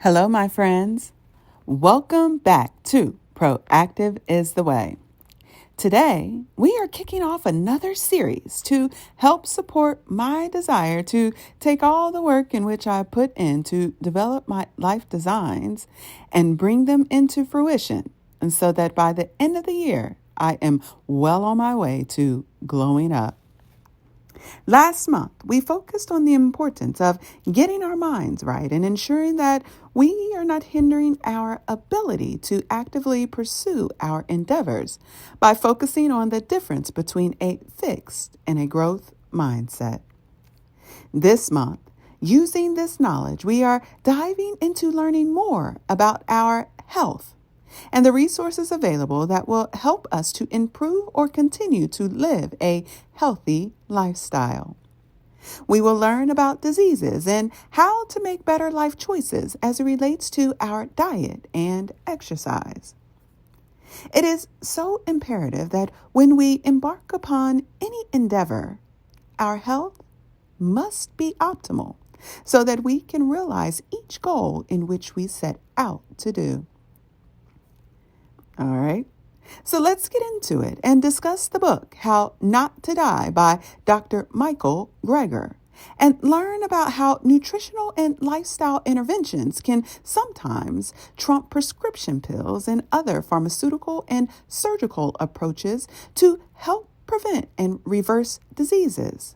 Hello, my friends. Welcome back to Proactive is the Way. Today, we are kicking off another series to help support my desire to take all the work in which I put in to develop my life designs and bring them into fruition, and so that by the end of the year, I am well on my way to glowing up. Last month, we focused on the importance of getting our minds right and ensuring that we are not hindering our ability to actively pursue our endeavors by focusing on the difference between a fixed and a growth mindset. This month, using this knowledge, we are diving into learning more about our health and the resources available that will help us to improve or continue to live a healthy lifestyle. We will learn about diseases and how to make better life choices as it relates to our diet and exercise. It is so imperative that when we embark upon any endeavor, our health must be optimal so that we can realize each goal in which we set out to do. All right. So let's get into it and discuss the book, How Not to Die by Dr. Michael Greger, and learn about how nutritional and lifestyle interventions can sometimes trump prescription pills and other pharmaceutical and surgical approaches to help prevent and reverse diseases,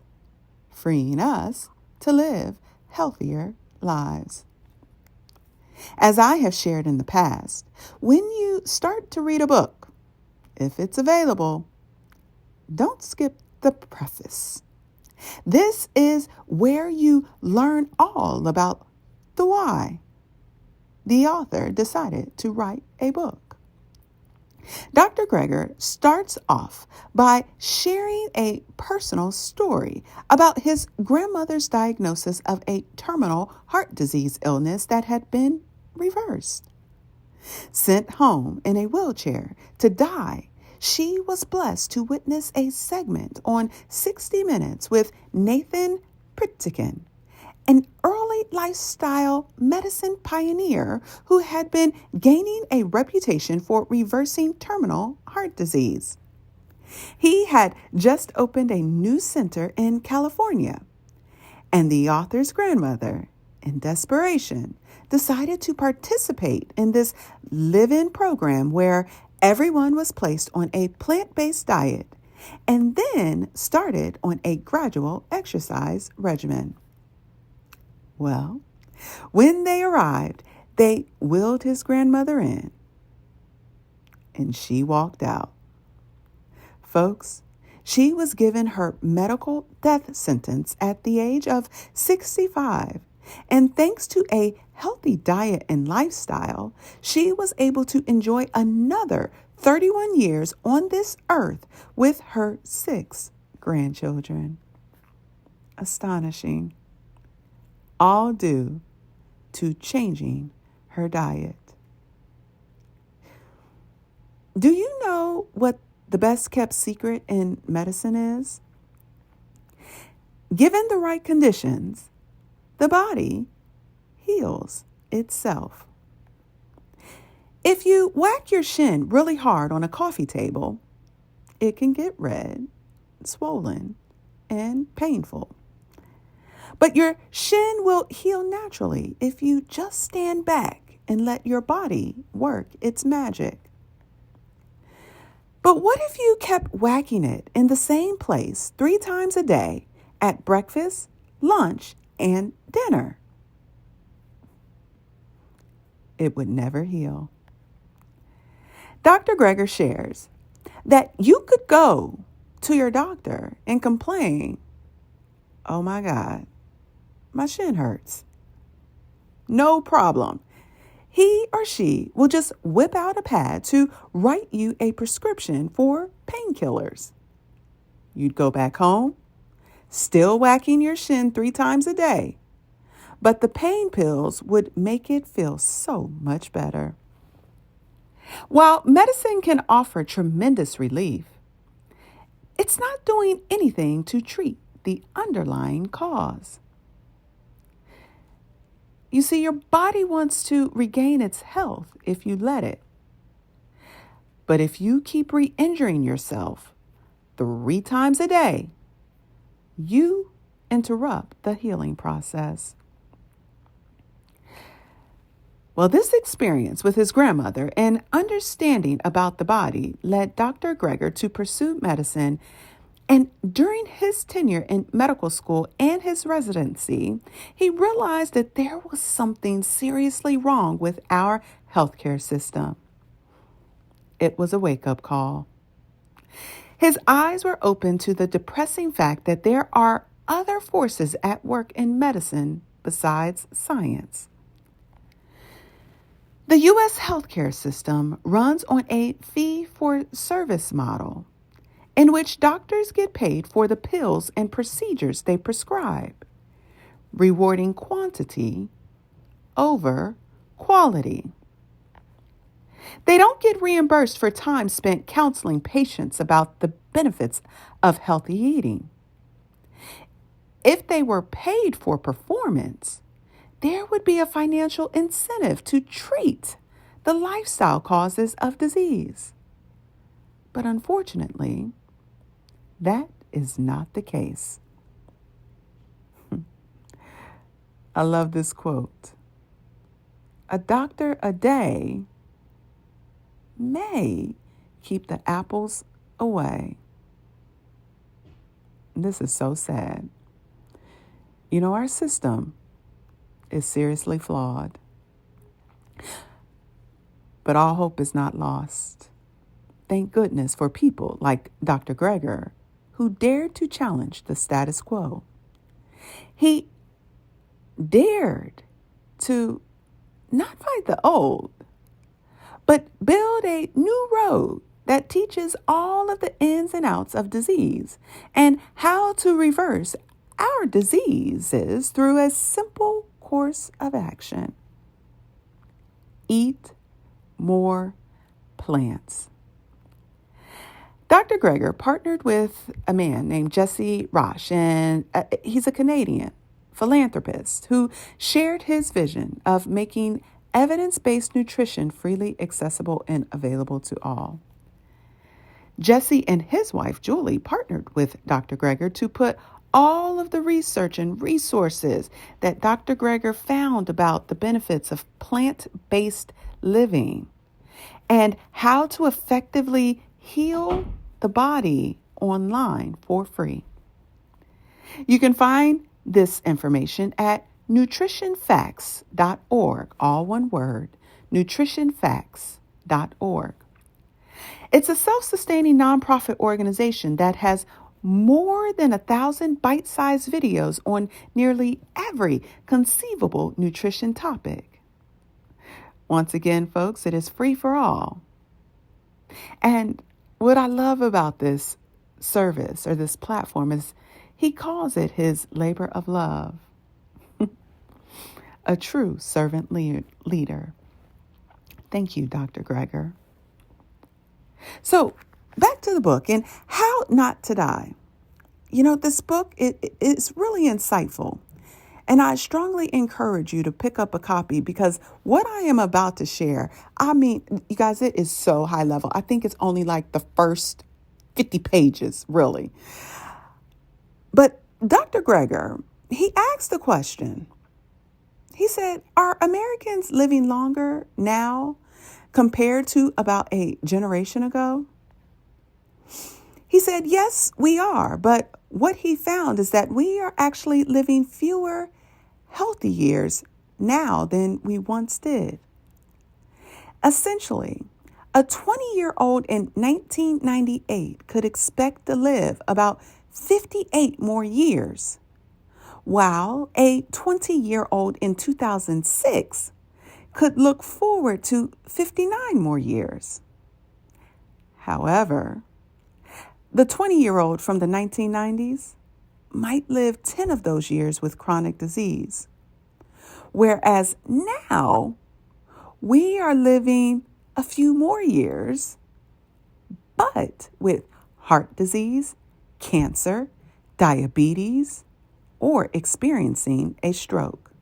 freeing us to live healthier lives. As I have shared in the past, when you start to read a book, if it's available, don't skip the preface. This is where you learn all about the why the author decided to write a book. Dr. Greger starts off by sharing a personal story about his grandmother's diagnosis of a terminal heart disease illness that had been reversed. Sent home in a wheelchair to die, she was blessed to witness a segment on 60 Minutes with Nathan Pritikin, an early lifestyle medicine pioneer who had been gaining a reputation for reversing terminal heart disease. He had just opened a new center in California, and the author's grandmother, in desperation, decided to participate in this live-in program where everyone was placed on a plant-based diet and then started on a gradual exercise regimen. Well, when they arrived, they wheeled his grandmother in, and she walked out. Folks, she was given her medical death sentence at the age of 65. And thanks to a healthy diet and lifestyle, she was able to enjoy another 31 years on this earth with her 6 grandchildren. Astonishing. All due to changing her diet. Do you know what the best kept secret in medicine is? Given the right conditions, the body heals itself. If you whack your shin really hard on a coffee table, it can get red, swollen, and painful. But your shin will heal naturally if you just stand back and let your body work its magic. But what if you kept whacking it in the same place 3 times a day at breakfast, lunch, and dinner? It would never heal. Dr. Greger shares that you could go to your doctor and complain, "Oh my God, my shin hurts." No problem. He or she will just whip out a pad to write you a prescription for painkillers. You'd go back home, still whacking your shin 3 times a day, but the pain pills would make it feel so much better. While medicine can offer tremendous relief, it's not doing anything to treat the underlying cause. You see, your body wants to regain its health if you let it. But if you keep re-injuring yourself 3 times a day, you interrupt the healing process. Well, this experience with his grandmother and understanding about the body led Dr. Greger to pursue medicine. And during his tenure in medical school and his residency, he realized that there was something seriously wrong with our healthcare system. It was a wake-up call. His eyes were open to the depressing fact that there are other forces at work in medicine besides science. The U.S. healthcare system runs on a fee-for-service model in which doctors get paid for the pills and procedures they prescribe, rewarding quantity over quality. They don't get reimbursed for time spent counseling patients about the benefits of healthy eating. If they were paid for performance, there would be a financial incentive to treat the lifestyle causes of disease. But unfortunately, that is not the case. I love this quote. A doctor a day may keep the apples away. This is so sad. You know, our system is seriously flawed. But all hope is not lost. Thank goodness for people like Dr. Greger, who dared to challenge the status quo. He dared to not fight the old, but build a new road that teaches all of the ins and outs of disease and how to reverse our diseases through a simple course of action. Eat more plants. Dr. Greger partnered with a man named Jesse Roche, and he's a Canadian philanthropist who shared his vision of making evidence-based nutrition freely accessible and available to all. Jesse and his wife, Julie, partnered with Dr. Greger to put all of the research and resources that Dr. Greger found about the benefits of plant-based living and how to effectively heal the body online for free. You can find this information at nutritionfacts.org, all one word, nutritionfacts.org. It's a self-sustaining nonprofit organization that has more than 1,000 bite-sized videos on nearly every conceivable nutrition topic. Once again, folks, it is free for all. And what I love about this service or this platform is he calls it his labor of love. A true servant leader. Thank you, Dr. Greger. So back to the book and How Not to Die. You know, this book, it's really insightful. And I strongly encourage you to pick up a copy because what I am about to share, I mean, you guys, it is so high level. I think it's only like the first 50 pages, really. But Dr. Greger, he asked the question. He said, are Americans living longer now compared to about a generation ago? He said, yes, we are. But what he found is that we are actually living fewer healthy years now than we once did. Essentially, a 20-year-old in 1998 could expect to live about 58 more years, while a 20-year-old in 2006 could look forward to 59 more years. However, the 20-year-old from the 1990s might live 10 of those years with chronic disease, whereas now we are living a few more years, but with heart disease, cancer, diabetes, or experiencing a stroke.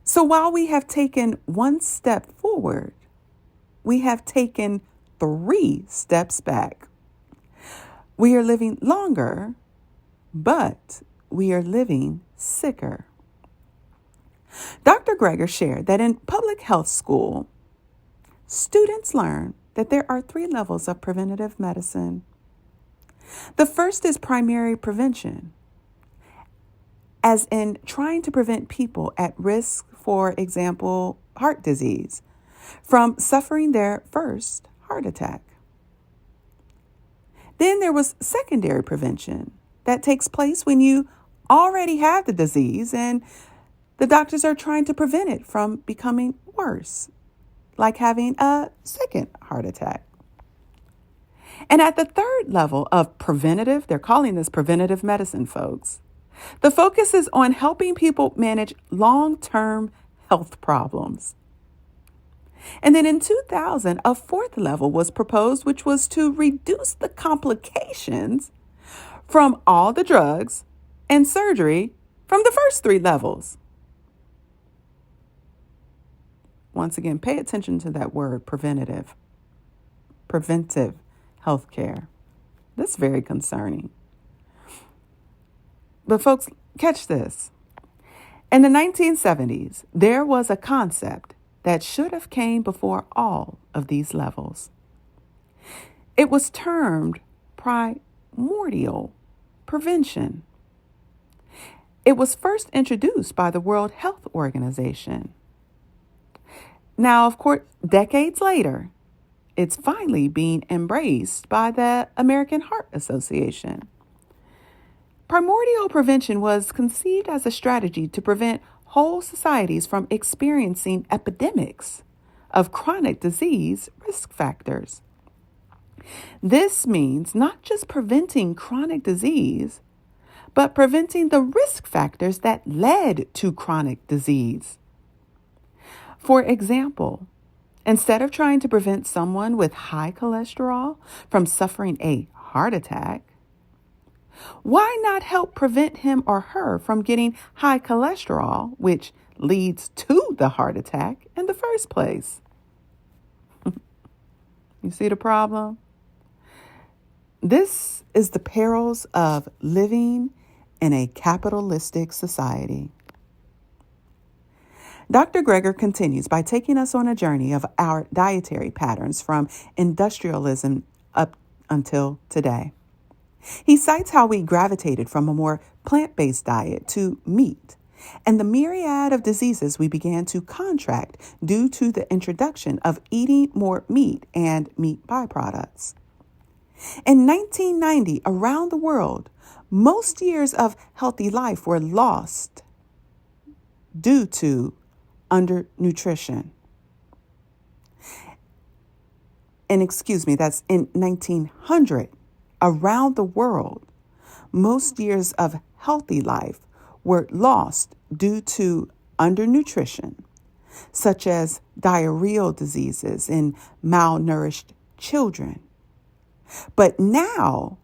So while we have taken one step forward, we have taken 3 steps back. We are living longer, but we are living sicker. Dr. Greger shared that in public health school, students learn that there are 3 levels of preventative medicine. The first is primary prevention, as in trying to prevent people at risk, for example, heart disease, from suffering their first heart attack. Then there was secondary prevention that takes place when you already have the disease and the doctors are trying to prevent it from becoming worse, like having a second heart attack. And at the third level of preventative, they're calling this preventative medicine, folks. The focus is on helping people manage long-term health problems. And then in 2000, a 4th level was proposed, which was to reduce the complications from all the drugs and surgery from the first 3 levels. Once again, pay attention to that word, preventive health care. That's very concerning. But folks, catch this. In the 1970s, there was a concept that should have came before all of these levels. It was termed primordial prevention. It was first introduced by the World Health Organization. Now, of course, decades later, it's finally being embraced by the American Heart Association. Primordial prevention was conceived as a strategy to prevent whole societies from experiencing epidemics of chronic disease risk factors. This means not just preventing chronic disease, but preventing the risk factors that led to chronic disease. For example, instead of trying to prevent someone with high cholesterol from suffering a heart attack, why not help prevent him or her from getting high cholesterol, which leads to the heart attack in the first place? You see the problem? This is the perils of living in a capitalistic society. Dr. Greger continues by taking us on a journey of our dietary patterns from industrialism up until today. He cites how we gravitated from a more plant-based diet to meat and the myriad of diseases we began to contract due to the introduction of eating more meat and meat byproducts. In 1990, around the world, most years of healthy life were lost due to undernutrition. That's in 1900. Around the world, most years of healthy life were lost due to undernutrition, such as diarrheal diseases in malnourished children. But now,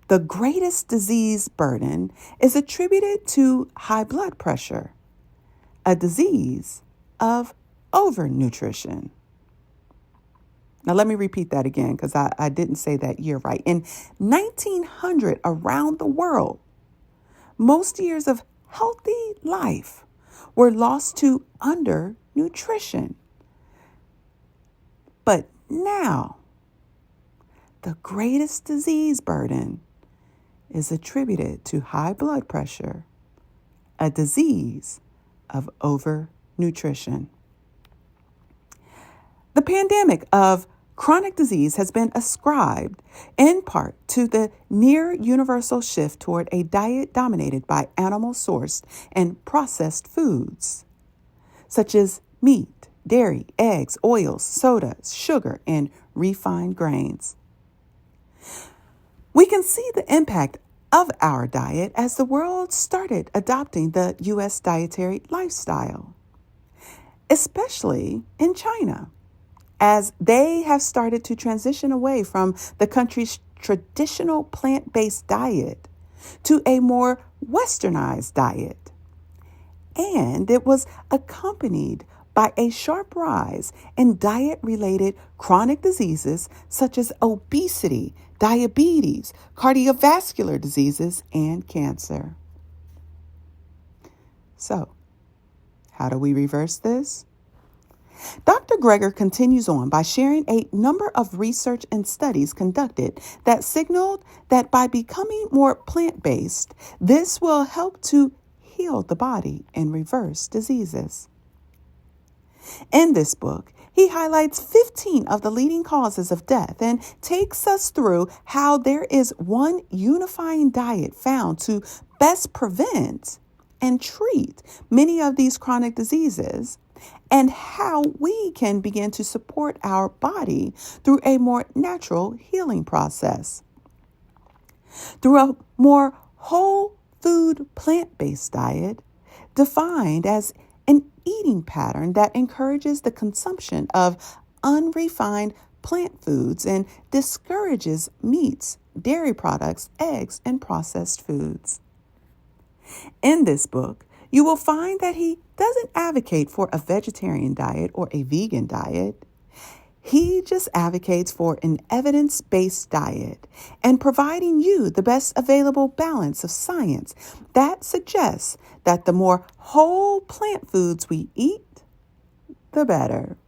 the greatest disease burden is attributed to high blood pressure, a disease of overnutrition. Now, let me repeat that again because I didn't say that year right. In 1900, around the world, most years of healthy life were lost to undernutrition. But now, the greatest disease burden is attributed to high blood pressure, a disease of overnutrition. The pandemic of chronic disease has been ascribed in part to the near universal shift toward a diet dominated by animal-sourced and processed foods, such as meat, dairy, eggs, oils, sodas, sugar, and refined grains. We can see the impact of our diet as the world started adopting the U.S. dietary lifestyle, especially in China, as they have started to transition away from the country's traditional plant-based diet to a more westernized diet. And it was accompanied by a sharp rise in diet-related chronic diseases such as obesity, diabetes, cardiovascular diseases, and cancer. So, how do we reverse this? Dr. Greger continues on by sharing a number of research and studies conducted that signaled that by becoming more plant-based, this will help to heal the body and reverse diseases. In this book, he highlights 15 of the leading causes of death and takes us through how there is one unifying diet found to best prevent and treat many of these chronic diseases, and how we can begin to support our body through a more natural healing process. Through a more whole food plant-based diet, defined as an eating pattern that encourages the consumption of unrefined plant foods and discourages meats, dairy products, eggs, and processed foods. In this book, you will find that he doesn't advocate for a vegetarian diet or a vegan diet. He just advocates for an evidence-based diet and providing you the best available balance of science that suggests that the more whole plant foods we eat, the better.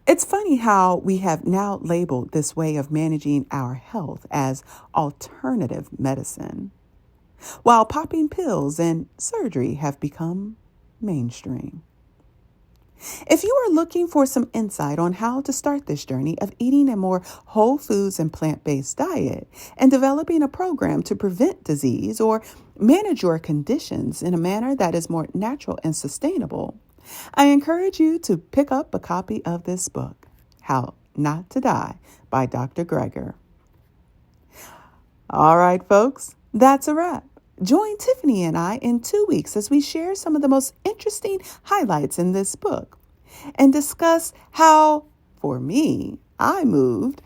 It's funny how we have now labeled this way of managing our health as alternative medicine, while popping pills and surgery have become mainstream. If you are looking for some insight on how to start this journey of eating a more whole foods and plant-based diet and developing a program to prevent disease or manage your conditions in a manner that is more natural and sustainable, I encourage you to pick up a copy of this book, How Not to Die by Dr. Greger. All right, folks, that's a wrap. Join Tiffany and I in 2 weeks as we share some of the most interesting highlights in this book and discuss how, for me, I moved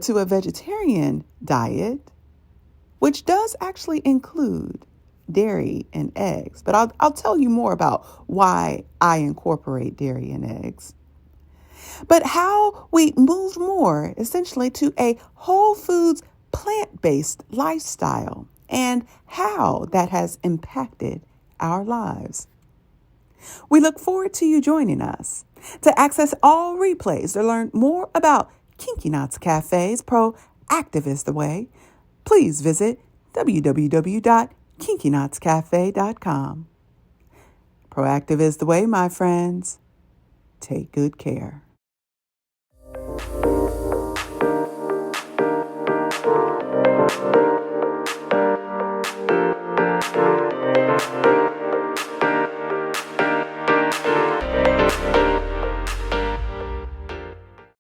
to a vegetarian diet, which does actually include dairy and eggs. But I'll tell you more about why I incorporate dairy and eggs. But how we moved more essentially to a whole foods plant-based lifestyle, and how that has impacted our lives. We look forward to you joining us. To access all replays or learn more about Kinky Knots Cafe's Proactive is the Way, please visit www.kinkyknotscafe.com. Proactive is the way, my friends. Take good care.